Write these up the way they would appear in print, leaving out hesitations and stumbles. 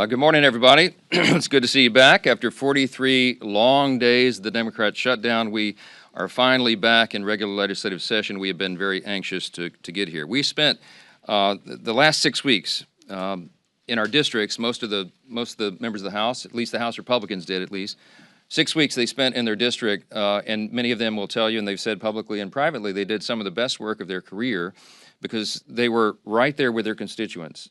Good morning, everybody. It's good to see you back. After 43 long days, the Democrats shut down. We are finally back in regular legislative session. We have been very anxious to get here. We spent the last 6 weeks in our districts. Most of the members of the House, at least the House Republicans did, at least 6 weeks they spent in their district, and many of them will tell you, and they've said publicly and privately, they did some of the best work of their career because they were right there with their constituents,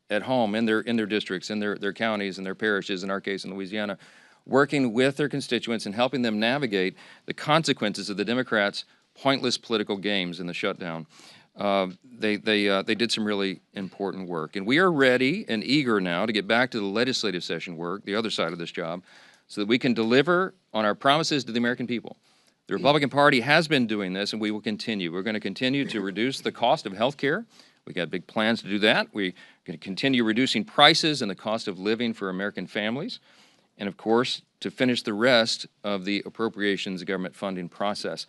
at home, in their districts, in their counties, and their parishes, in our case in Louisiana, working with their constituents and helping them navigate the consequences of the Democrats' pointless political games in the shutdown. They did some really important work. And we are ready and eager now to get back to the legislative session work, the other side of this job, so that we can deliver on our promises to the American people. The Republican Party has been doing this, and we will continue. We're going to continue to reduce the cost of health care. We got big plans to do that. We're going to continue reducing prices and the cost of living for American families. And of course, to finish the rest of the appropriations government funding process.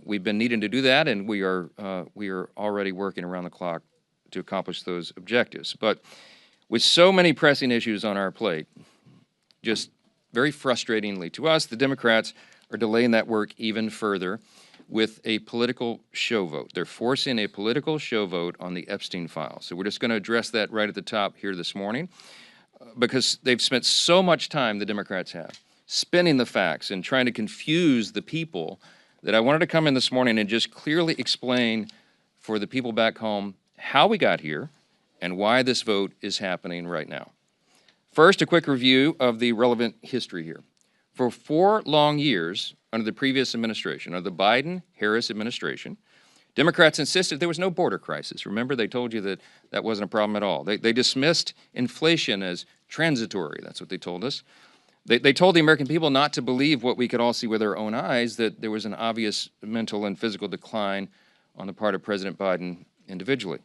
We've been needing to do that, and we are already working around the clock to accomplish those objectives. But with so many pressing issues on our plate, just very frustratingly to us, the Democrats are delaying that work even further with a political show vote. They're forcing a political show vote on the Epstein files. So we're just going to address that right at the top here this morning because they've spent so much time, the Democrats have, spinning the facts and trying to confuse the people that I wanted to come in this morning and just clearly explain for the people back home how we got here and why this vote is happening right now. First, a quick review of the relevant history here. For 4 long years, under the previous administration, under the Biden-Harris administration, Democrats insisted there was no border crisis. Remember, they told you that that wasn't a problem at all. They dismissed inflation as transitory. That's what they told us. They told the American people not to believe what we could all see with our own eyes, that there was an obvious mental and physical decline on the part of President Biden individually.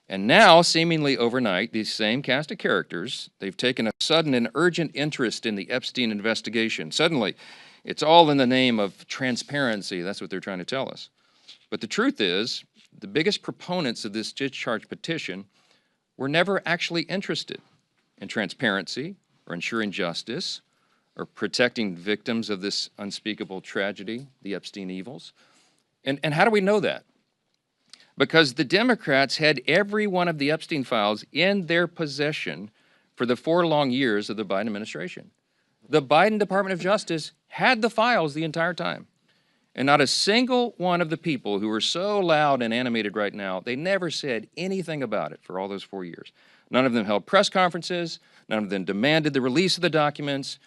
And now, seemingly overnight, these same cast of characters, they've taken a sudden and urgent interest in the Epstein investigation. Suddenly, it's all in the name of transparency. That's what they're trying to tell us. But the truth is, the biggest proponents of this discharge petition were never actually interested in transparency or ensuring justice or protecting victims of this unspeakable tragedy, the Epstein evils. And how do we know that? Because the Democrats had every one of the Epstein files in their possession for the 4 long years of the Biden administration. The Biden Department of Justice had the files the entire time. And not a single one of the people who are so loud and animated right now, they never said anything about it for all those 4 years. None of them held press conferences. None of them demanded the release of the documents.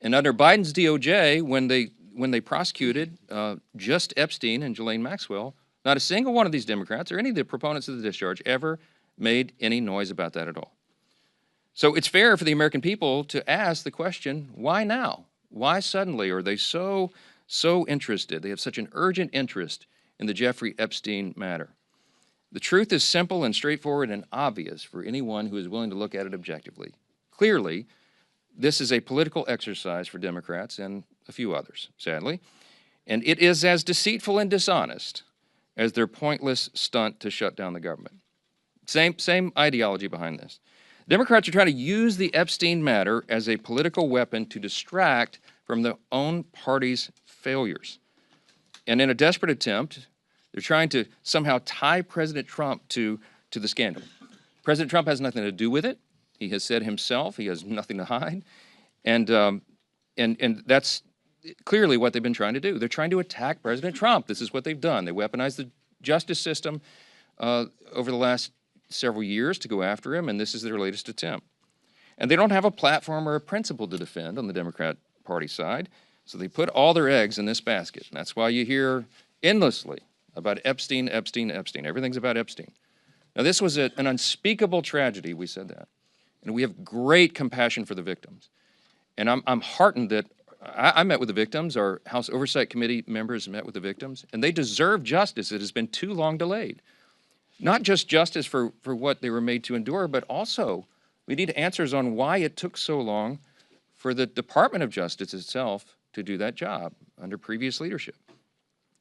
And under Biden's DOJ, when they prosecuted just Epstein and Ghislaine Maxwell, not a single one of these Democrats or any of the proponents of the discharge ever made any noise about that at all. So it's fair for the American people to ask the question, why now? Why suddenly are they so interested? They have such an urgent interest in the Jeffrey Epstein matter. The truth is simple and straightforward and obvious for anyone who is willing to look at it objectively. Clearly, this is a political exercise for Democrats and a few others, sadly, and it is as deceitful and dishonest as their pointless stunt to shut down the government. Same ideology behind this. Democrats are trying to use the Epstein matter as a political weapon to distract from their own party's failures. And in a desperate attempt, they're trying to somehow tie President Trump to the scandal. President Trump has nothing to do with it. He has said himself he has nothing to hide. And that's clearly what they've been trying to do. They're trying to attack President Trump. This is what they've done. They weaponized the justice system over the last several years to go after him, and this is their latest attempt. And they don't have a platform or a principle to defend on the Democrat Party side, so they put all their eggs in this basket. And that's why you hear endlessly about Epstein, Epstein, Epstein. Everything's about Epstein. Now, this was an unspeakable tragedy, we said that. And we have great compassion for the victims. And I'm heartened that I met with the victims. Our House Oversight Committee members met with the victims, and they deserve justice. It has been too long delayed. Not just justice for what they were made to endure, but also we need answers on why it took so long for the Department of Justice itself to do that job under previous leadership.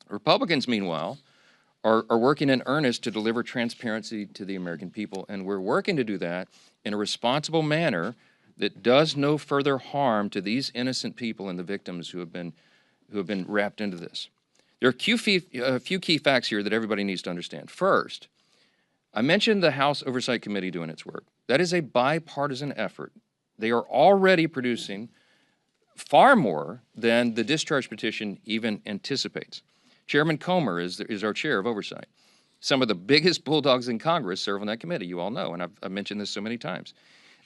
Republicans, meanwhile, are working in earnest to deliver transparency to the American people, and we're working to do that in a responsible manner that does no further harm to these innocent people and the victims who have been wrapped into this. There are a few key facts here that everybody needs to understand. First, I mentioned the House Oversight Committee doing its work. That is a bipartisan effort. They are already producing far more than the discharge petition even anticipates. Chairman Comer is our chair of Oversight. Some of the biggest bulldogs in Congress serve on that committee, you all know, and I've mentioned this so many times.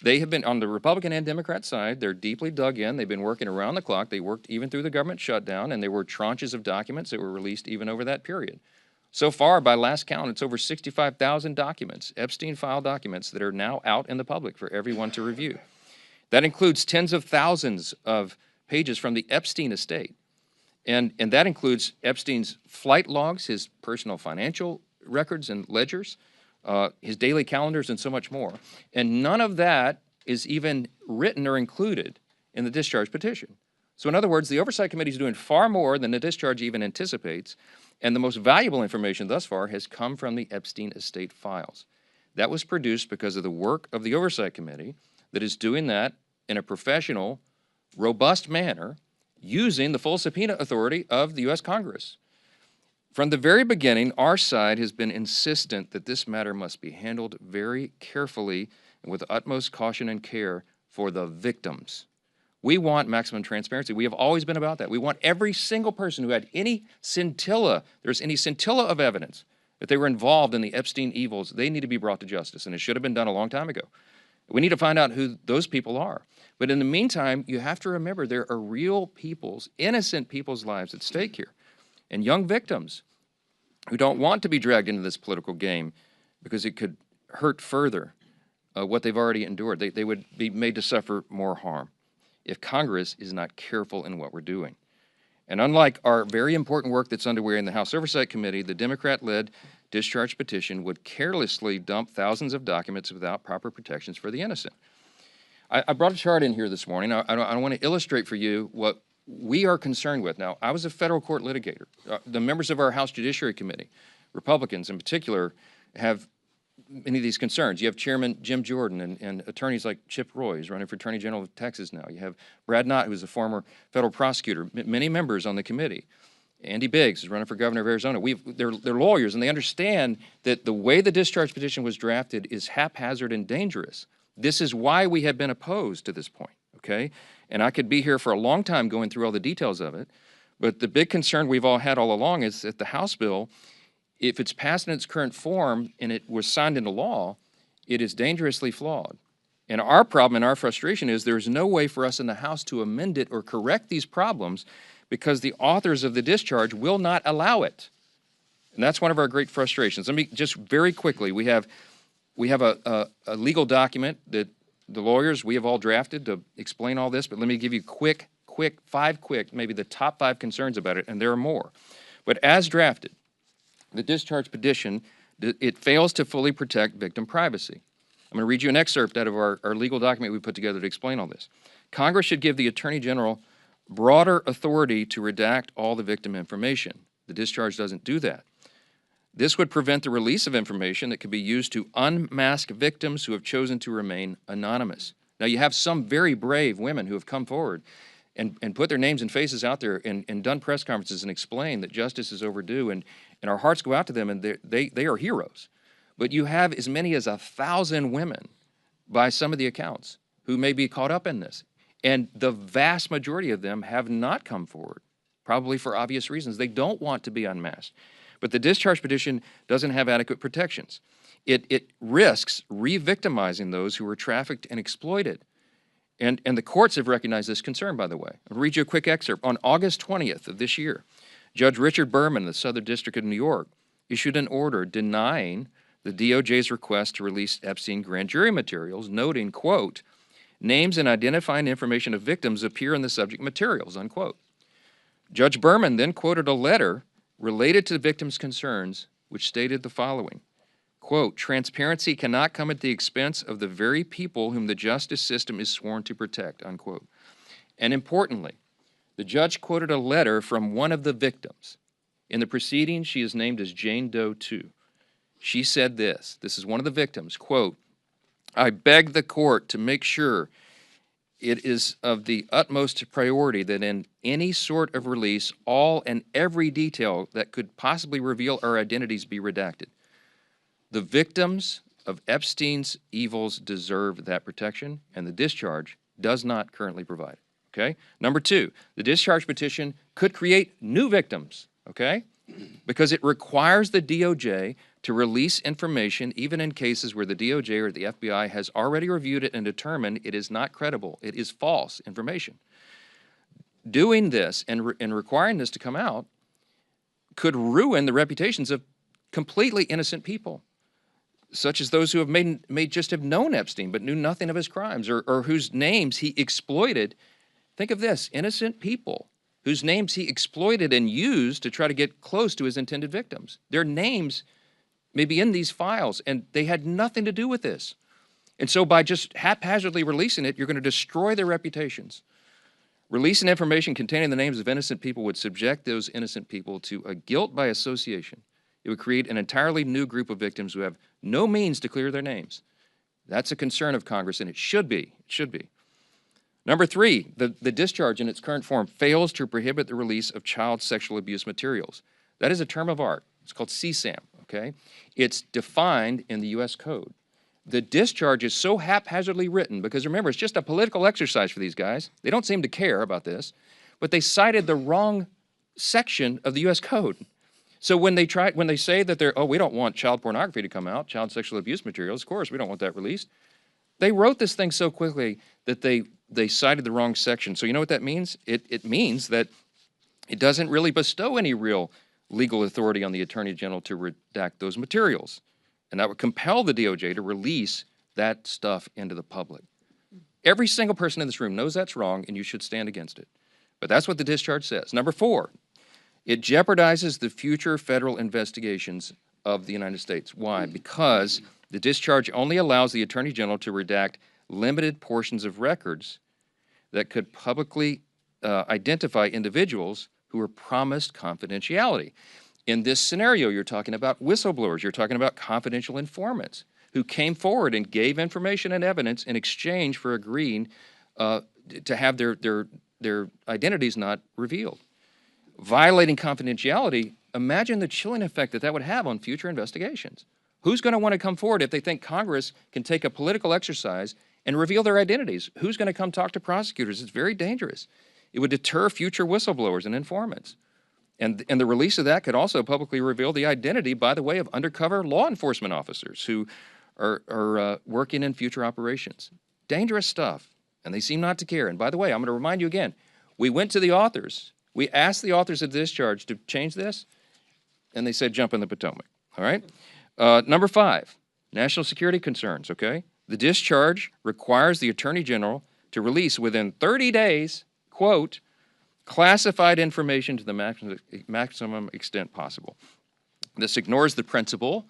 They have been, on the Republican and Democrat side, they're deeply dug in. They've been working around the clock. They worked even through the government shutdown, and there were tranches of documents that were released even over that period. So far, by last count, it's over 65,000 documents, Epstein file documents, that are now out in the public for everyone to review. That includes tens of thousands of pages from the Epstein estate. And that includes Epstein's flight logs, his personal financial records and ledgers, his daily calendars, and so much more. And none of that is even written or included in the discharge petition. So in other words, the Oversight Committee is doing far more than the discharge even anticipates, and the most valuable information thus far has come from the Epstein estate files. That was produced because of the work of the Oversight Committee that is doing that in a professional, robust manner, using the full subpoena authority of the U.S. Congress. From the very beginning, our side has been insistent that this matter must be handled very carefully and with utmost caution and care for the victims. We want maximum transparency. We have always been about that. We want every single person who had any scintilla, there's any scintilla of evidence that they were involved in the Epstein evils, they need to be brought to justice, and it should have been done a long time ago. We need to find out who those people are. But in the meantime, you have to remember there are real people's, innocent people's lives at stake here, and young victims who don't want to be dragged into this political game because it could hurt further what they've already endured. They would be made to suffer more harm if Congress is not careful in what we're doing. And unlike our very important work that's underway in the House Oversight Committee, the Democrat-led discharge petition would carelessly dump thousands of documents without proper protections for the innocent. I brought a chart in here this morning. I want to illustrate for you what we are concerned with. Now, I was a federal court litigator. The members of our House Judiciary Committee, Republicans in particular, have many of these concerns. You have Chairman Jim Jordan and attorneys like Chip Roy, who's running for Attorney General of Texas now. You have Brad Knott, who's a former federal prosecutor, many members on the committee. Andy Biggs is running for governor of Arizona. They're lawyers, and they understand that the way the discharge petition was drafted is haphazard and dangerous. This is why we have been opposed to this point, okay? And I could be here for a long time going through all the details of it, but the big concern we've all had all along is that the House bill, if it's passed in its current form and it was signed into law, it is dangerously flawed. And our problem and our frustration is there's no way for us in the House to amend it or correct these problems because the authors of the discharge will not allow it. And that's one of our great frustrations. Let me just very quickly, we have a legal document that the lawyers, we have all drafted to explain all this, but let me give you five quick, maybe the top 5 concerns about it, and there are more. But as drafted, the discharge petition, it fails to fully protect victim privacy. I'm going to read you an excerpt out of our legal document we put together to explain all this. Congress should give the Attorney General broader authority to redact all the victim information. The discharge doesn't do that. This would prevent the release of information that could be used to unmask victims who have chosen to remain anonymous. Now, you have some very brave women who have come forward and put their names and faces out there and done press conferences and explained that justice is overdue, and our hearts go out to them, and they are heroes. But you have as many as 1,000 women, by some of the accounts, who may be caught up in this. And the vast majority of them have not come forward, probably for obvious reasons. They don't want to be unmasked. But the discharge petition doesn't have adequate protections. It risks re-victimizing those who were trafficked and exploited. And the courts have recognized this concern, by the way. I'll read you a quick excerpt. On August 20th of this year, Judge Richard Berman of the Southern District of New York issued an order denying the DOJ's request to release Epstein grand jury materials, noting, quote, names and identifying information of victims appear in the subject materials, unquote. Judge Berman then quoted a letter related to the victims' concerns, which stated the following, quote, transparency cannot come at the expense of the very people whom the justice system is sworn to protect, unquote. And importantly, the judge quoted a letter from one of the victims. In the proceedings, she is named as Jane Doe 2. She said this is one of the victims, quote, "I beg the court to make sure it is of the utmost priority that in any sort of release, all and every detail that could possibly reveal our identities be redacted. The victims of Epstein's evils deserve that protection, and the discharge does not currently provide it." Okay? Number two, the discharge petition could create new victims, okay? Because it requires the DOJ to release information even in cases where the DOJ or the FBI has already reviewed it and determined it is not credible, it is false information. Doing this and requiring this to come out could ruin the reputations of completely innocent people, such as those who have may just have known Epstein but knew nothing of his crimes, or whose names he exploited. Think of this, innocent people whose names he exploited and used to try to get close to his intended victims. Their names may be in these files, and they had nothing to do with this. And so by just haphazardly releasing it, you're going to destroy their reputations. Releasing information containing the names of innocent people would subject those innocent people to a guilt by association. It would create an entirely new group of victims who have no means to clear their names. That's a concern of Congress, and it should be. It should be. Number three, the discharge in its current form fails to prohibit the release of child sexual abuse materials. That is a term of art. It's called CSAM, okay? It's defined in the U.S. Code. The discharge is so haphazardly written because, remember, it's just a political exercise for these guys. They don't seem to care about this, but they cited the wrong section of the U.S. Code. So when they say that we don't want child pornography to come out, child sexual abuse materials, of course, we don't want that released. They wrote this thing so quickly that they cited the wrong section. So you know what that means? It means that it doesn't really bestow any real legal authority on the Attorney General to redact those materials. And that would compel the DOJ to release that stuff into the public. Every single person in this room knows that's wrong, and you should stand against it. But that's what the discharge says. Number four, it jeopardizes the future federal investigations of the United States. Why? Because the discharge only allows the Attorney General to redact limited portions of records that could publicly identify individuals who were promised confidentiality. In this scenario, you're talking about whistleblowers, you're talking about confidential informants who came forward and gave information and evidence in exchange for agreeing to have their identities not revealed. Violating confidentiality, imagine the chilling effect that would have on future investigations. Who's going to want to come forward if they think Congress can take a political exercise and reveal their identities? Who's going to come talk to prosecutors? It's very dangerous. It would deter future whistleblowers and informants. And the release of that could also publicly reveal the identity, by the way, of undercover law enforcement officers who are working in future operations. Dangerous stuff, and they seem not to care. And by the way, I'm going to remind you again, we went to the authors. We asked the authors of the discharge to change this, and they said jump in the Potomac, all right? Number five, national security concerns, okay? The discharge requires the Attorney General to release within 30 days, quote, classified information to the maximum extent possible. This ignores the principle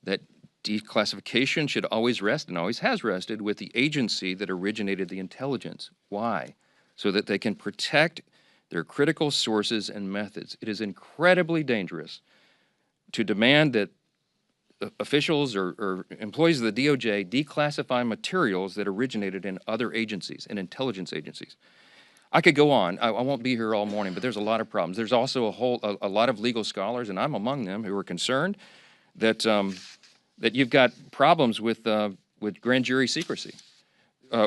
that declassification should always rest, and always has rested, with the agency that originated the intelligence. Why? So that they can protect their critical sources and methods. It is incredibly dangerous to demand that officials or employees of the DOJ declassify materials that originated in other agencies, in intelligence agencies. I could go on. I won't be here all morning, but there's a lot of problems. There's also a lot of legal scholars, and I'm among them, who are concerned that that you've got problems with grand jury secrecy.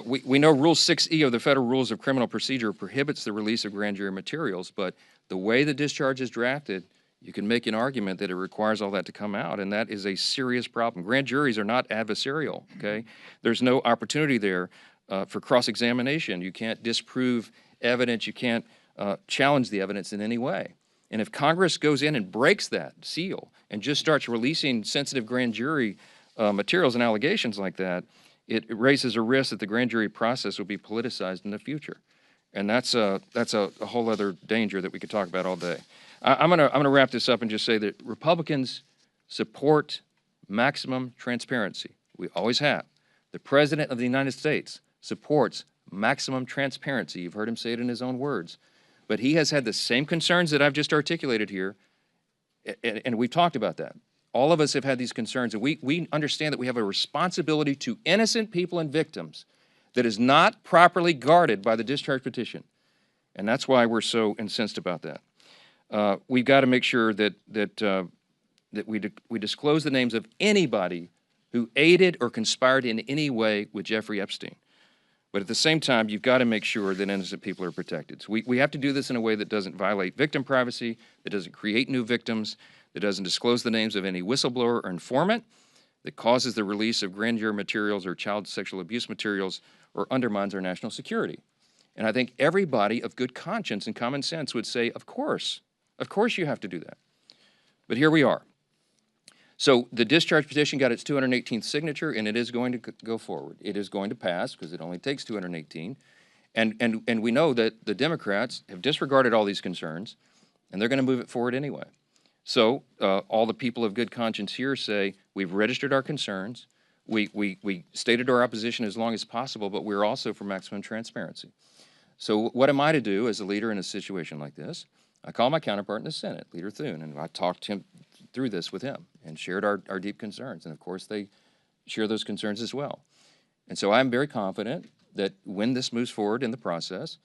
We know Rule 6E of the Federal Rules of Criminal Procedure prohibits the release of grand jury materials, but the way the discharge is drafted, you can make an argument that it requires all that to come out, and that is a serious problem. Grand juries are not adversarial, okay? There's no opportunity there for cross-examination. You can't disprove evidence. You can't challenge the evidence in any way. And if Congress goes in and breaks that seal and just starts releasing sensitive grand jury materials and allegations like that, it raises a risk that the grand jury process will be politicized in the future. And that's a whole other danger that we could talk about all day. I'm gonna wrap this up and just say that Republicans support maximum transparency. We always have. The President of the United States supports maximum transparency. You've heard him say it in his own words. But he has had the same concerns that I've just articulated here And we've talked about that. All of us have had these concerns, and we understand that we have a responsibility to innocent people and victims that is not properly guarded by the discharge petition. And that's why we're so incensed about that. We've got to make sure that we disclose the names of anybody who aided or conspired in any way with Jeffrey Epstein. But at the same time, you've got to make sure that innocent people are protected. So we have to do this in a way that doesn't violate victim privacy, that doesn't create new victims, that doesn't disclose the names of any whistleblower or informant, that causes the release of grand jury materials or child sexual abuse materials, or undermines our national security. And I think everybody of good conscience and common sense would say, of course you have to do that. But here we are. So the discharge petition got its 218th signature, and it is going to go forward. It is going to pass because it only takes 218. And we know that the Democrats have disregarded all these concerns, and they're going to move it forward anyway. So all the people of good conscience here say, we've registered our concerns, we stated our opposition as long as possible, but we're also for maximum transparency. So what am I to do as a leader in a situation like this? I call my counterpart in the Senate, Leader Thune, and I talked him through this with him and shared our deep concerns. And of course, they share those concerns as well. And so I'm very confident that when this moves forward in the process,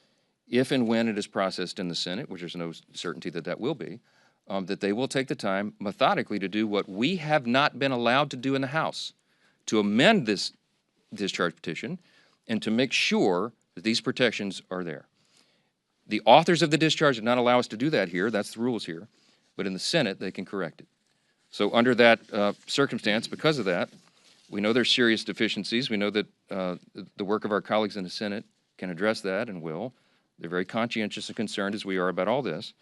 if and when it is processed in the Senate, which there's no certainty that that will be, that they will take the time methodically to do what we have not been allowed to do in the House, to amend this discharge petition and to make sure that these protections are there. The authors of the discharge did not allow us to do that here. That's the rules here. But in the Senate, they can correct it. So under that circumstance, because of that, we know there's serious deficiencies. We know that the work of our colleagues in the Senate can address that and will. They're very conscientious and concerned, as we are, about all this.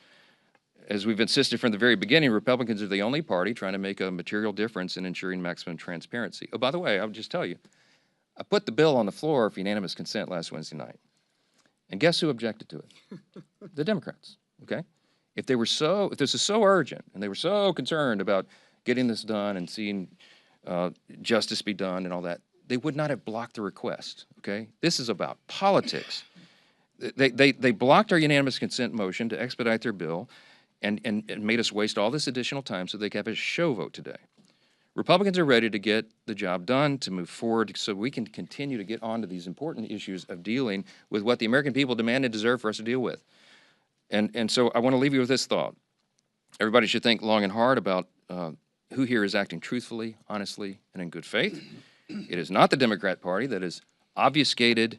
As we've insisted from the very beginning, Republicans are the only party trying to make a material difference in ensuring maximum transparency. Oh, by the way, I'll just tell you, I put the bill on the floor for unanimous consent last Wednesday night. And guess who objected to it? The Democrats, okay? If this is so urgent and they were so concerned about getting this done and seeing justice be done and all that, they would not have blocked the request, okay? This is about politics. They blocked our unanimous consent motion to expedite their bill and made us waste all this additional time so they could have a show vote today. Republicans are ready to get the job done, to move forward so we can continue to get on to these important issues of dealing with what the American people demand and deserve for us to deal with. And so I want to leave you with this thought. Everybody should think long and hard about who here is acting truthfully, honestly, and in good faith. It is not the Democrat Party that has obfuscated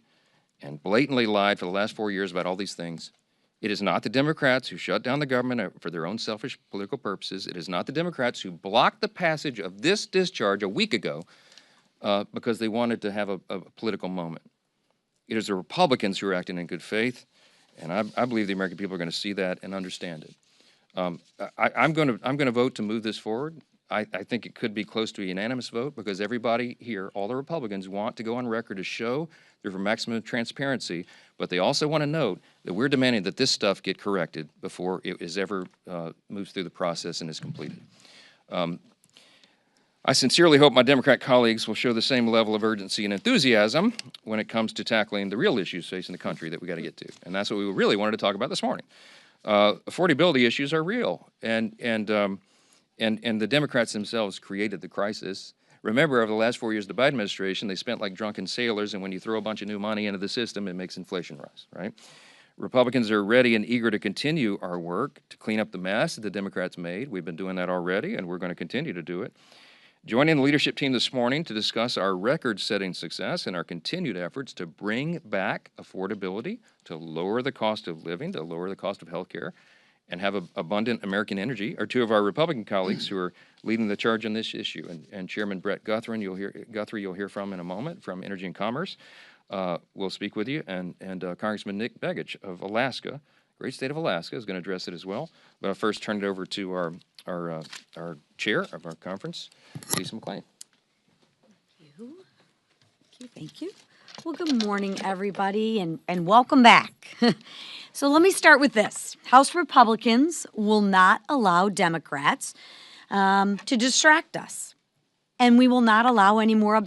and blatantly lied for the last 4 years about all these things. It is not the Democrats who shut down the government for their own selfish political purposes. It is not the Democrats who blocked the passage of this discharge a week ago because they wanted to have a political moment. It is the Republicans who are acting in good faith, and I believe the American people are going to see that and understand it. I'm going to vote to move this forward. I think it could be close to a unanimous vote because everybody here, all the Republicans, want to go on record to show they're for maximum transparency, but they also want to note that we're demanding that this stuff get corrected before it is ever moves through the process and is completed. I sincerely hope my Democrat colleagues will show the same level of urgency and enthusiasm when it comes to tackling the real issues facing the country that we got to get to, and that's what we really wanted to talk about this morning. Affordability issues are real, and the Democrats themselves created the crisis. Remember, over the last 4 years of the Biden administration, they spent like drunken sailors, and when you throw a bunch of new money into the system, it makes inflation rise, right? Republicans are ready and eager to continue our work to clean up the mess that the Democrats made. We've been doing that already, and we're going to continue to do it. Joining the leadership team this morning to discuss our record-setting success and our continued efforts to bring back affordability, to lower the cost of living, to lower the cost of health care, and have abundant American energy are two of our Republican colleagues who are leading the charge on this issue. And Chairman Brett Guthrie, you'll hear from in a moment, from Energy and Commerce, will speak with you, and Congressman Nick Begich of Alaska, great state of Alaska, is going to address it as well. But I'll first turn it over to our chair of our conference, Lisa McClain. Thank you. Well, good morning, everybody, and welcome back. So let me start with this. House Republicans will not allow Democrats to distract us, and we will not allow any more obstruction